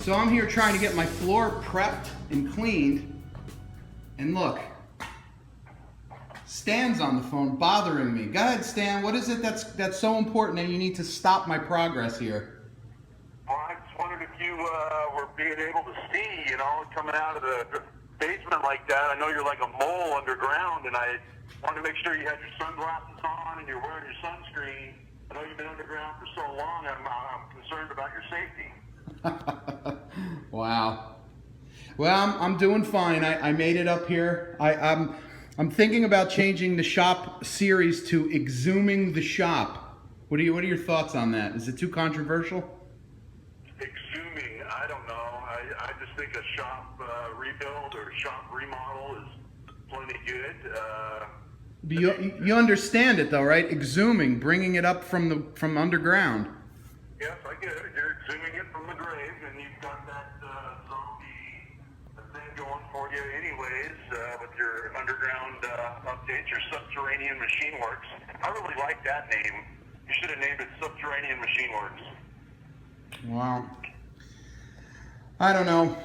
So I'm here trying to get my floor prepped and cleaned, and look, Stan's on the phone bothering me. Go ahead, Stan. What is it that's so important that you need to stop my progress here? Well, I just wondered if you were being able to see, you know, coming out of the basement like that. I know you're like a mole underground, and I wanted to make sure you had your sunglasses on and you're wearing your sunscreen. I know you've been underground for so long. I'm concerned about your safety. Wow. Well, I'm doing fine. I made it up here. I'm thinking about changing the shop series to Exhuming the Shop. What are your thoughts on that? Is it too controversial? Exhuming, I don't know. I just think a shop rebuild or shop remodel is plenty good. But you understand it though, right? Exhuming, bringing it up from underground. Yes, I get it. You're exhuming it from the grave, and you've got that zombie thing going for you anyways, with your underground updates, your Subterranean Machine Works. I really like that name. You should have named it Subterranean Machine Works. Wow. I don't know.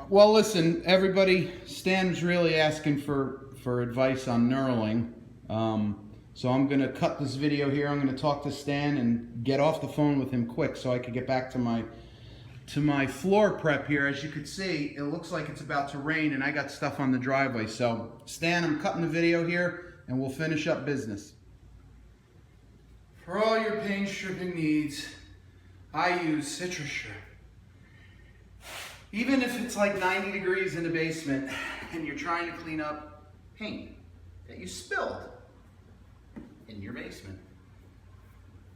Well, listen, everybody, Stan's really asking for advice on knurling. So I'm going to cut this video here. I'm going to talk to Stan and get off the phone with him quick so I can get back to my floor prep here. As you can see, it looks like it's about to rain and I got stuff on the driveway. So Stan, I'm cutting the video here and we'll finish up business. For all your paint stripping needs, I use citrus strip. Even if it's like 90 degrees in the basement and you're trying to clean up paint that you spilled in your basement.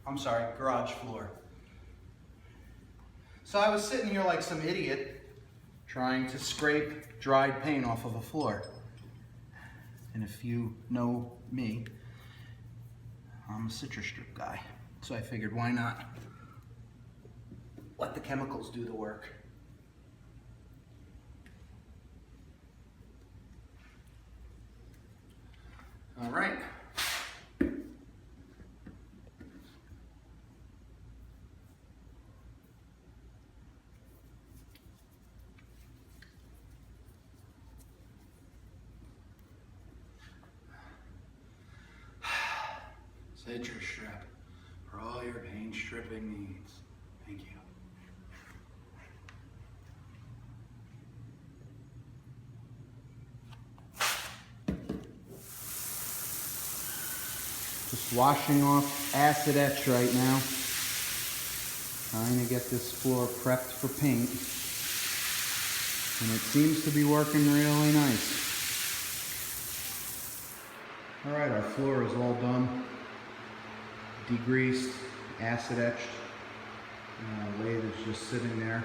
I'm sorry, garage floor. So I was sitting here like some idiot trying to scrape dried paint off of a floor. And if you know me, I'm a citrus strip guy. So I figured, why not let the chemicals do the work. All right. Citrus strip for all your paint stripping needs. Thank you. Just washing off acid etch right now. Trying to get this floor prepped for paint. And it seems to be working really nice. All right, our floor is all done. Degreased, acid etched. Lathe is just sitting there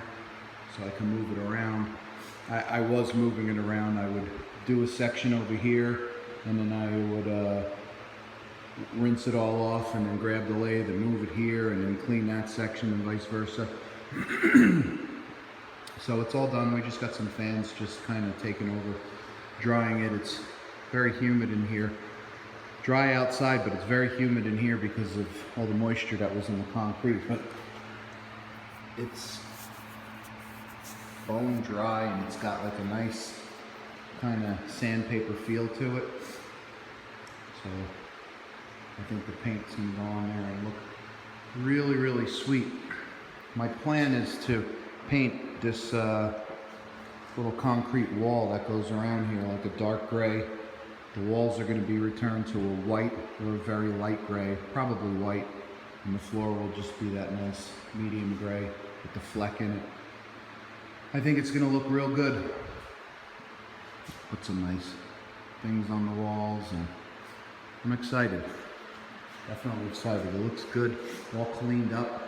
so I can move it around. I was moving it around. I would do a section over here and then I would rinse it all off and then grab the lathe and move it here and then clean that section and vice versa. So it's all done. We just got some fans just kind of taking over, drying it. It's very humid in here. Dry outside, but it's very humid in here because of all the moisture that was in the concrete. But it's bone dry and it's got like a nice kind of sandpaper feel to it. So I think the paint's gonna go on there and look really, really sweet. My plan is to paint this little concrete wall that goes around here like a dark gray. The walls are going to be returned to a white or a very light gray, probably white, and the floor will just be that nice medium gray with the fleck in it. I think it's going to look real good. Put some nice things on the walls, and I'm excited. Definitely excited. It looks good, all cleaned up,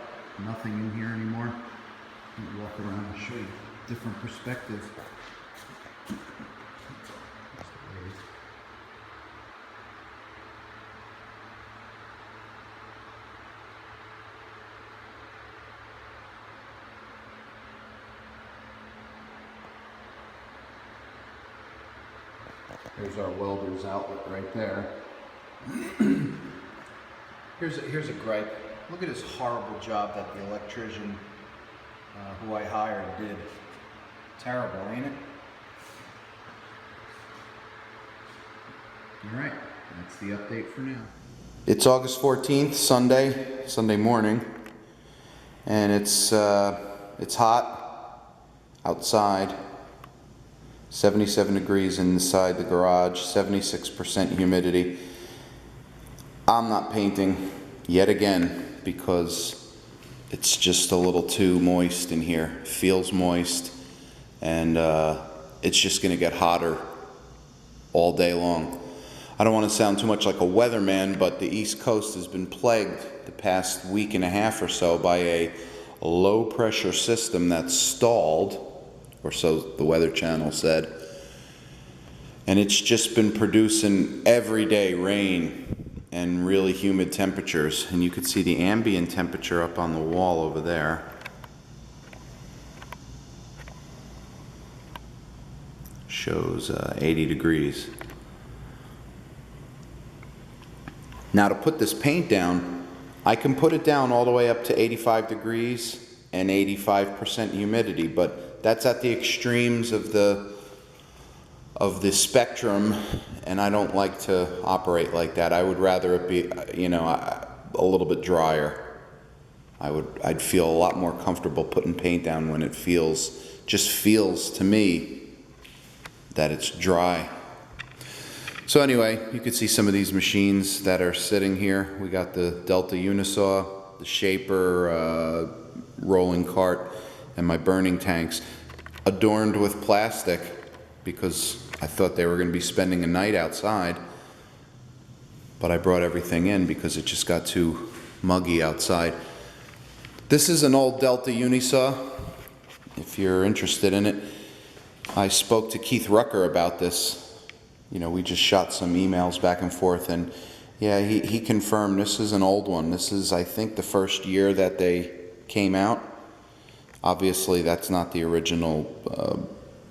nothing in here anymore. Let me walk around and show you a different perspective. There's our welder's outlet right there. Here's a gripe. Look at this horrible job that the electrician who I hired did. Terrible, ain't it? All right, that's the update for now. It's August 14th, Sunday morning, and it's hot outside. 77 degrees inside the garage, 76% humidity. I'm not painting yet again because it's just a little too moist in here. It feels moist, and it's just gonna get hotter all day long. I don't want to sound too much like a weatherman, but the East Coast has been plagued the past week and a half or so by a low pressure system that's stalled, or so the Weather Channel said, and it's just been producing everyday rain and really humid temperatures. And you could see the ambient temperature up on the wall over there. Shows 80 degrees. Now to put this paint down, I can put it down all the way up to 85 degrees and 85% humidity, but that's at the extremes of the spectrum, and I don't like to operate like that. I would rather it be, a little bit drier. I'd feel a lot more comfortable putting paint down when it just feels to me that it's dry. So anyway, you can see some of these machines that are sitting here. We got the Delta Unisaw, the Shaper rolling cart, and my burning tanks, adorned with plastic because I thought they were going to be spending a night outside, but I brought everything in because it just got too muggy outside. This is an old Delta Unisaw, if you're interested in it. I spoke to Keith Rucker about this. We just shot some emails back and forth, and yeah, he confirmed this is an old one. This is, I think, the first year that they came out. Obviously, that's not the original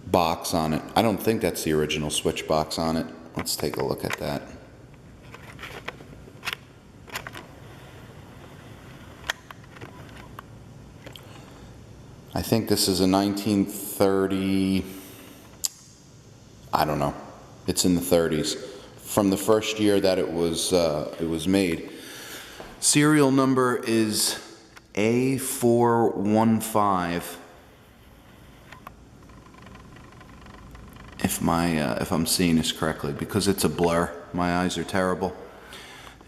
box on it. I don't think that's the original switch box on it. Let's take a look at that. I think this is a 1930, I don't know. It's in the 30s, from the first year that it was made. Serial number is A415. If I'm seeing this correctly, because it's a blur. My eyes are terrible,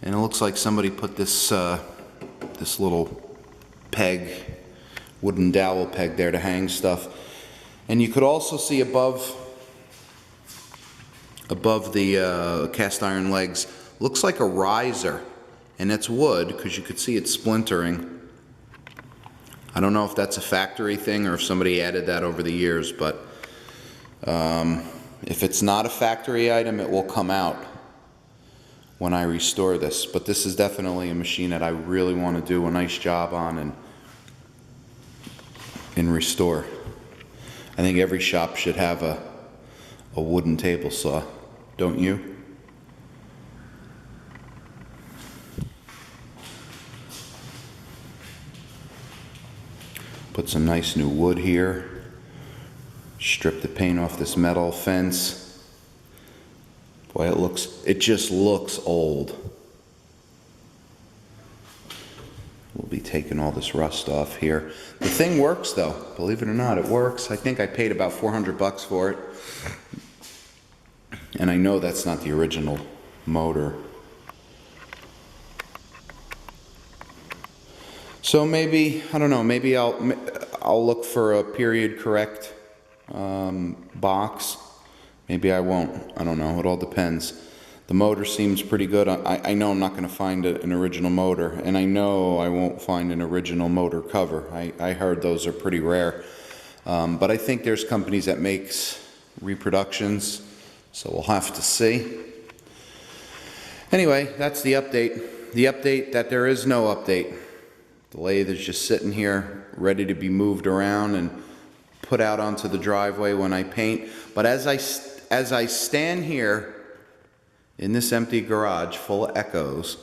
and it looks like somebody put this this little peg, wooden dowel peg there to hang stuff. And you could also see above the cast iron legs, looks like a riser, and it's wood because you could see it splintering. I don't know if that's a factory thing or if somebody added that over the years, but if it's not a factory item, it will come out when I restore this. But this is definitely a machine that I really want to do a nice job on and restore. I think every shop should have a wooden table saw, don't you? Put some nice new wood here. Strip the paint off this metal fence. Boy, it just looks old. We'll be taking all this rust off here. The thing works though, believe it or not, it works. I think I paid about $400 for it. And I know that's not the original motor. So maybe, I don't know, maybe I'll look for a period correct box. Maybe I won't. I don't know. It all depends. The motor seems pretty good. I know I'm not going to find an original motor, and I know I won't find an original motor cover. I heard those are pretty rare. But I think there's companies that makes reproductions, so we'll have to see. Anyway, that's the update. The update that there is no update. The lathe is just sitting here ready to be moved around and put out onto the driveway when I paint. But as I stand here in this empty garage full of echoes,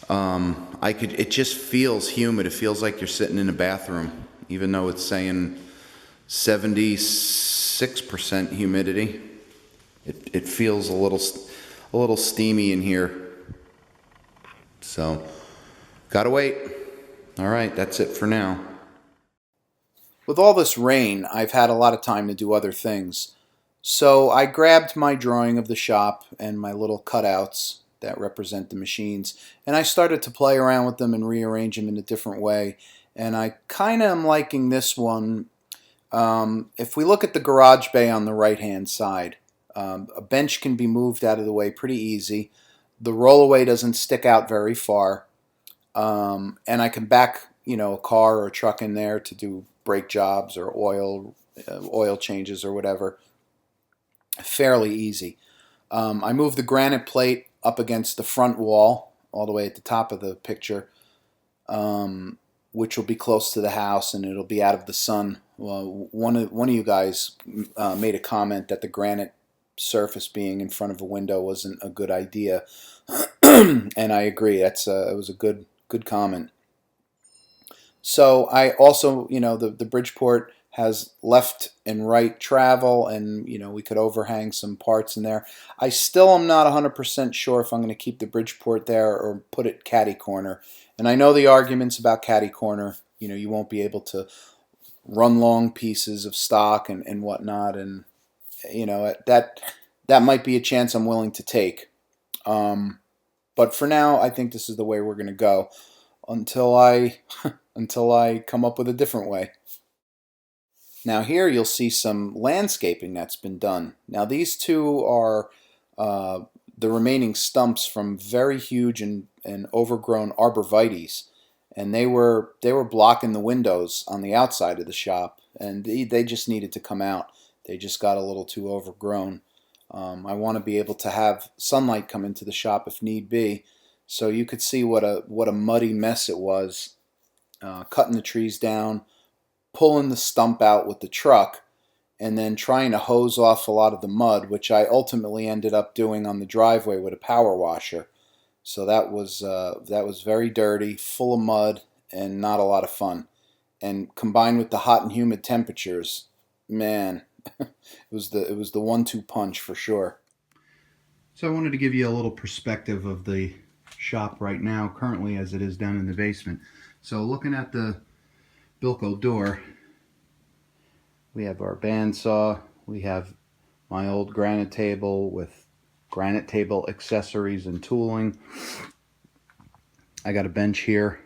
it just feels humid. It feels like you're sitting in a bathroom. even though it's saying 76% humidity. It feels a little steamy in here. So, gotta wait. All right, that's it for now. With all this rain, I've had a lot of time to do other things. So I grabbed my drawing of the shop and my little cutouts that represent the machines, and I started to play around with them and rearrange them in a different way. And I kind of am liking this one. If we look at the garage bay on the right-hand side, a bench can be moved out of the way pretty easy. The rollaway doesn't stick out very far, and I can back, a car or a truck in there to do brake jobs or oil changes or whatever. Fairly easy. I moved the granite plate up against the front wall, all the way at the top of the picture, which will be close to the house and it'll be out of the sun. Well, one of you guys made a comment that the granite surface being in front of a window wasn't a good idea, and I agree. It was a good comment. So I also, the Bridgeport has left and right travel, and we could overhang some parts in there. I still am not 100% sure if I'm going to keep the Bridgeport there or put it catty corner. And I know the arguments about catty corner. You won't be able to run long pieces of stock and whatnot, and that might be a chance I'm willing to take. But for now, I think this is the way we're going to go until I come up with a different way. Now here you'll see some landscaping that's been done. Now these two are the remaining stumps from very huge and overgrown arborvitaes, and they were blocking the windows on the outside of the shop, and they just needed to come out. They just got a little too overgrown. I want to be able to have sunlight come into the shop if need be, so you could see what a muddy mess it was. Cutting the trees down, pulling the stump out with the truck, and then trying to hose off a lot of the mud, which I ultimately ended up doing on the driveway with a power washer. So that was very dirty, full of mud, and not a lot of fun. And combined with the hot and humid temperatures, man, it was the 1-2 punch for sure. So I wanted to give you a little perspective of the shop right now, currently as it is down in the basement. So looking at the Bilko door, we have our bandsaw, we have my old granite table with granite table accessories and tooling. I got a bench here,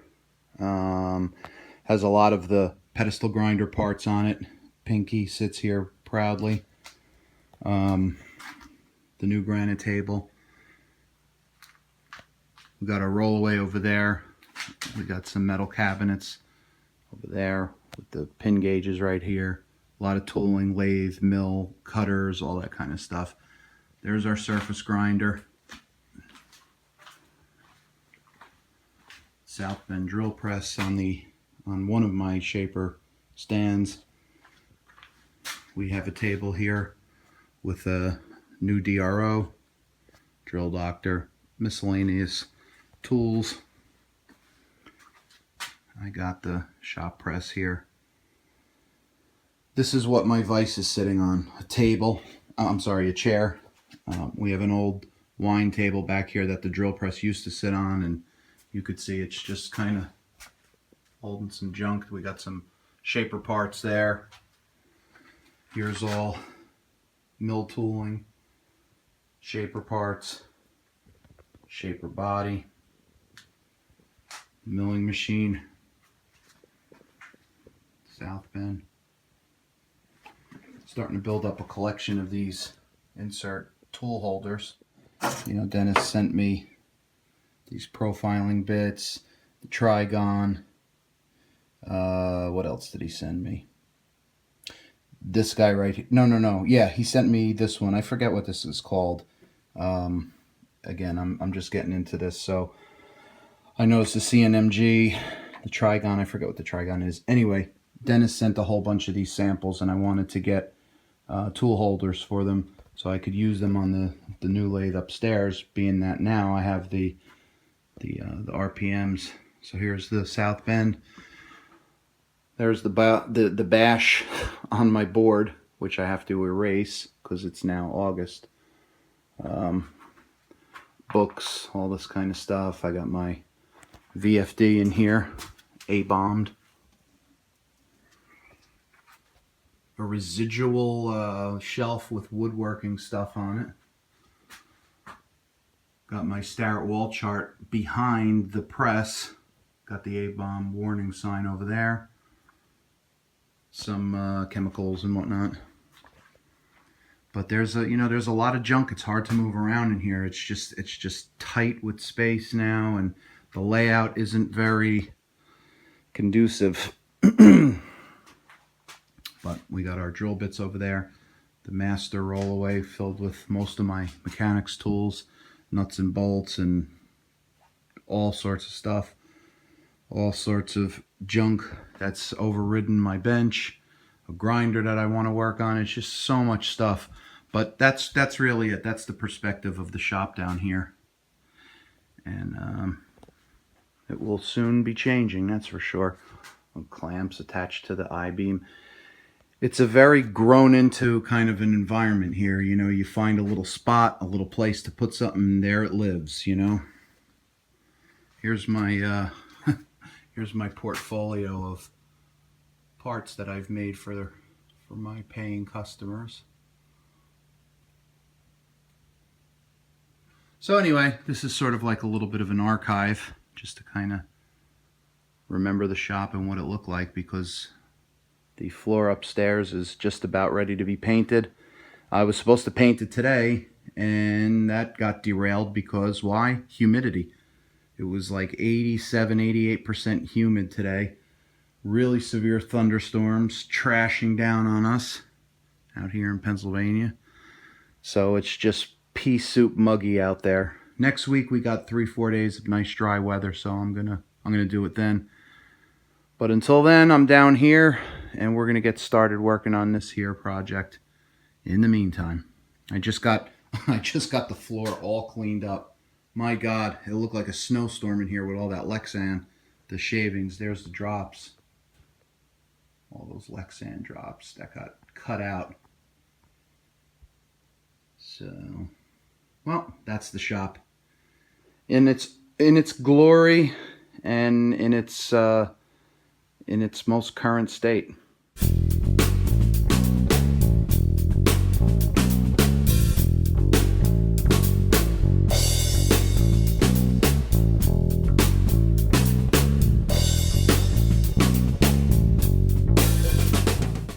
has a lot of the pedestal grinder parts on it. Pinky sits here proudly. The new granite table. We got a rollaway over there. We got some metal cabinets over there with the pin gauges right here. A lot of tooling, lathe, mill, cutters, all that kind of stuff. There's our surface grinder. South bend drill press on one of my shaper stands. We have a table here with a new DRO, drill doctor, miscellaneous tools. I got the shop press here. This is what my vise is sitting on, a chair. We have an old wine table back here that the drill press used to sit on, and you could see it's just kind of holding some junk. We got some shaper parts there. Here's all mill tooling, shaper parts, shaper body, milling machine, South bend. Starting to build up a collection of these insert tool holders. Dennis sent me these profiling bits, the trigon. What else did he send me? This guy right here. No. Yeah, he sent me this one. I forget what this is called. Again, I'm just getting into this. So I know it's the CNMG, the trigon. I forget what the trigon is. Anyway, Dennis sent a whole bunch of these samples, and I wanted to get tool holders for them so I could use them on the new lathe upstairs, being that now I have the RPMs. So here's the South bend. There's the bash on my board, which I have to erase because it's now August. Books, all this kind of stuff. I got my VFD in here, A-bombed. A residual shelf with woodworking stuff on it. Got my Starrett wall chart behind the press. Got the A-bomb warning sign over there. Some chemicals and whatnot. But there's a lot of junk. It's hard to move around in here. It's just tight with space now, and the layout isn't very conducive. But we got our drill bits over there. The master rollaway filled with most of my mechanics tools, nuts and bolts, and all sorts of stuff. All sorts of junk that's overridden my bench. A grinder that I want to work on. It's just so much stuff. But that's really it. That's the perspective of the shop down here. And it will soon be changing, that's for sure. Clamps attached to the I-beam. It's a very grown into kind of an environment here. You know, you find a little spot, a little place to put something, and there it lives, you know. Here's my here's my portfolio of parts that I've made for my paying customers. So anyway, this is sort of like a little bit of an archive, just to kind of remember the shop and what it looked like, because the floor upstairs is just about ready to be painted. I was supposed to paint it today, and that got derailed because why? Humidity. It was like 87, 88% humid today. Really severe thunderstorms trashing down on us out here in Pennsylvania. So it's just pea soup muggy out there. Next week we got 3-4 days of nice dry weather, so I'm gonna do it then. But until then, I'm down here, and we're gonna get started working on this here project. In the meantime, I just got the floor all cleaned up. My God, it looked like a snowstorm in here with all that Lexan, the shavings. There's the drops, all those Lexan drops that got cut out. So, well, that's the shop in its glory and in its most current state.